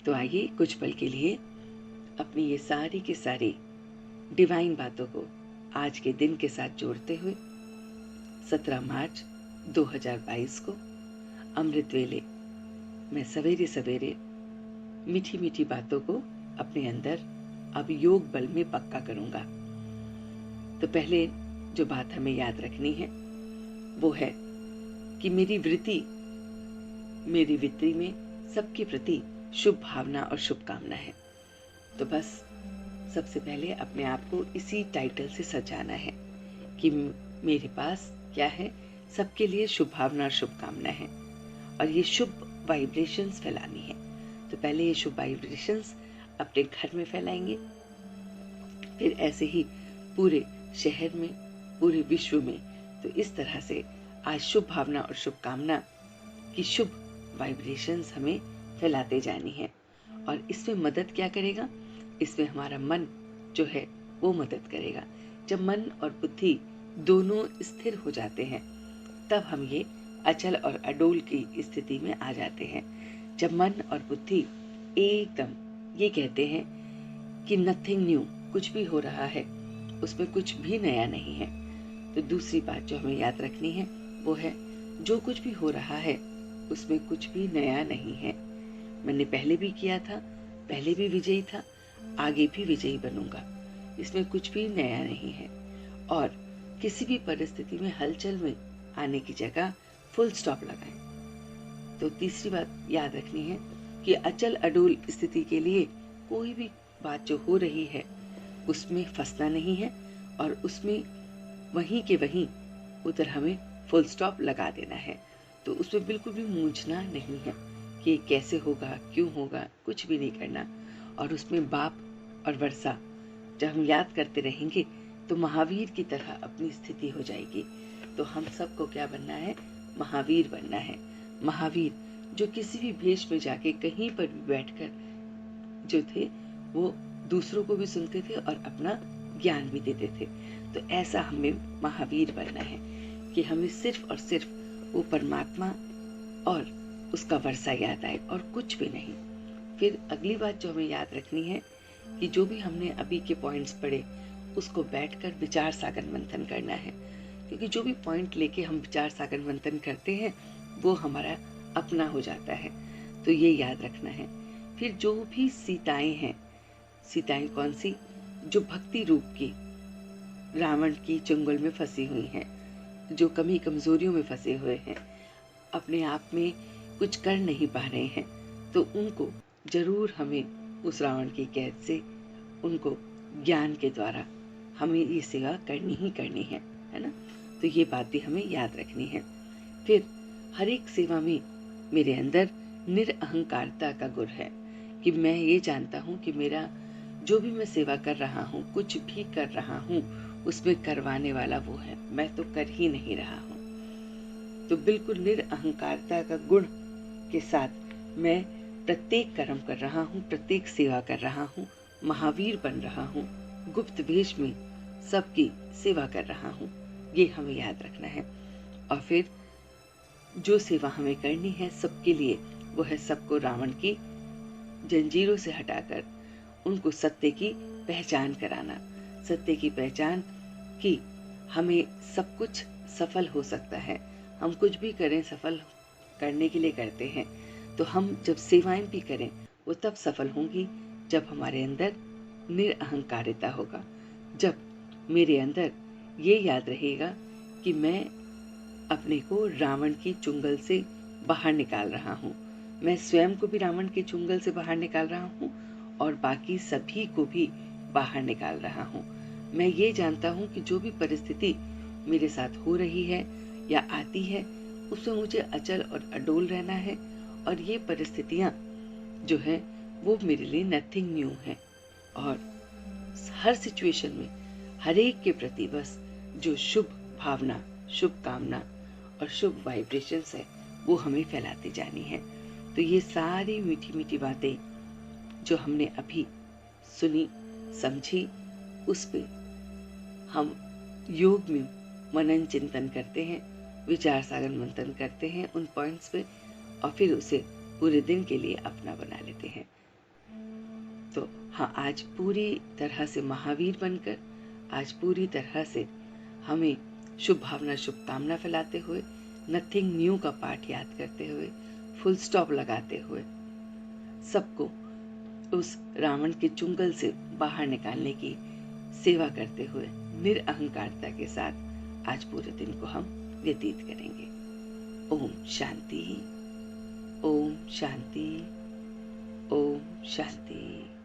तो आइए कुछ पल के लिए अपनी ये सारी की सारी डिवाइन बातों को आज के दिन के साथ जोड़ते हुए 17 मार्च 2022 को अमृत वेले मैं सवेरे सवेरे मीठी मीठी बातों को अपने अंदर अब योग बल में पक्का करूंगा। तो पहले जो बात हमें याद रखनी है वो है कि मेरी वृत्ति में सबके प्रति शुभ भावना और शुभकामना है। तो बस सबसे पहले अपने आप को इसी टाइटल से सजाना है कि मेरे पास क्या है, सबके लिए शुभ भावना और शुभकामना है और ये शुभ वाइब्रेशंस फैलानी है। तो पहले ये शुभ वाइब्रेशंस अपने घर में फैलाएंगे, फिर ऐसे ही पूरे शहर में, पूरे विश्व में। तो इस तरह से आज शुभ भावना और शुभकामना की शुभ वाइब्रेशंस हमें फैलाते जानी है। और इसमें मदद क्या करेगा? इसमें हमारा मन जो है वो मदद करेगा। जब मन और बुद्धि दोनों स्थिर हो जाते हैं तब हम ये अचल और अडोल की स्थिति में आ जाते हैं। जब मन और बुद्धि एकदम ये कहते हैं कि नथिंग न्यू, कुछ भी हो रहा है उसमें कुछ भी नया नहीं है। तो दूसरी बात जो हमें याद रखनी है वो है जो कुछ भी हो रहा है उसमें कुछ भी नया नहीं है। मैंने पहले भी किया था, पहले भी विजयी था, आगे भी विजयी बनूंगा, इसमें कुछ भी नया नहीं है। और किसी भी परिस्थिति में हलचल में आने की जगह फुल स्टॉप लगाएं। तो तीसरी बात याद रखनी है कि अचल अडोल स्थिति के लिए कोई भी बात जो हो रही है उसमें फंसना नहीं है और उसमें वहीं के वहीं उधर हमें फुल स्टॉप लगा देना है। तो उसमें बिल्कुल भी मूंझना नहीं है कि कैसे होगा, क्यों होगा, कुछ भी नहीं करना। और उसमें बाप और वर्षा जब हम याद करते रहेंगे तो महावीर की तरह अपनी स्थिति हो जाएगी। तो हम सबको क्या बनना है? महावीर बनना है। महावीर जो किसी भी भेष में जाके कहीं पर भी बैठकर जो थे वो दूसरों को भी सुनते थे और अपना ज्ञान भी देते थे। तो ऐसा हमें महावीर बनना है कि हमें सिर्फ और सिर्फ वो परमात्मा और उसका वर्षा याद आए और कुछ भी नहीं। फिर अगली बात जो हमें याद रखनी है कि जो भी हमने अभी के पॉइंट्स पढ़े उसको बैठकर विचार सागर मंथन करना है, क्योंकि जो भी पॉइंट लेके हम विचार सागर मंथन करते हैं वो हमारा अपना हो जाता है। तो ये याद रखना है। फिर जो भी सीताएं हैं, सीताएं कौन सी? जो भक्ति रूप की रावण की चंगुल में फंसी हुई हैं, जो कमी कमजोरियों में फंसे हुए हैं, अपने आप में कुछ कर नहीं पा रहे हैं, तो उनको जरूर हमें उस रावण की कैद से उनको ज्ञान के द्वारा हमें ये सेवा करनी ही करनी है ना? तो ये बात भी हमें याद रखनी है। फिर हर एक सेवा में मेरे अंदर निरअहंकारता का गुण है कि मैं ये जानता हूँ कि मेरा जो भी मैं सेवा कर रहा हूँ, कुछ भी कर रहा हूँ, उसमें करवाने वाला वो है, मैं तो कर ही नहीं रहा हूँ। तो बिल्कुल निरअहंकारता का गुण के साथ मैं प्रत्येक कर्म कर रहा हूँ, प्रत्येक सेवा कर रहा हूँ, महावीर बन रहा हूँ, गुप्त वेश में सबकी सेवा कर रहा हूँ। ये हमें याद रखना है। और फिर जो सेवा हमें करनी है सबके लिए वो है सबको रावण की जंजीरों से हटाकर उनको सत्य की पहचान कराना। सत्य की पहचान कि हमें सब कुछ सफल हो सकता है, हम कुछ भी करें सफल करने के लिए करते हैं। तो हम जब सेवाएं भी करें वो तब सफल होंगी जब हमारे अंदर निरअहंकारिता होगा, जब मेरे अंदर ये याद रहेगा कि मैं अपने को रावण की चुंगल से बाहर निकाल रहा हूँ, मैं स्वयं को भी रावण के चुंगल से बाहर निकाल रहा हूँ और बाकी सभी को भी बाहर निकाल रहा हूँ। मैं ये जानता हूँ कि जो भी परिस्थिति मेरे साथ हो रही है या आती है उसमें मुझे अचल और अडोल रहना है और ये परिस्थितियाँ जो है वो मेरे लिए नथिंग न्यू है। और हर सिचुएशन में हर एक के प्रति बस जो शुभ भावना, शुभ कामना और शुभ वाइब्रेशंस है वो हमें फैलाती जानी है। तो ये सारी मीठी मीठी बातें जो हमने अभी सुनी समझी उस पे हम योग में मनन चिंतन करते हैं, विचार सागर मंथन करते हैं उन पॉइंट्स पे और फिर उसे पूरे दिन के लिए अपना बना लेते हैं। तो हाँ, आज पूरी तरह से महावीर बनकर, आज पूरी तरह से हमें शुभ भावना शुभकामना फैलाते हुए, नथिंग न्यू का पाठ याद करते हुए, फुल स्टॉप लगाते हुए, सबको उस रावण के चुंगल से बाहर निकालने की सेवा करते हुए निरअहंकारता के साथ आज पूरे दिन को हम व्यतीत करेंगे। ओम शांति, ओम शांति, ओम शांति।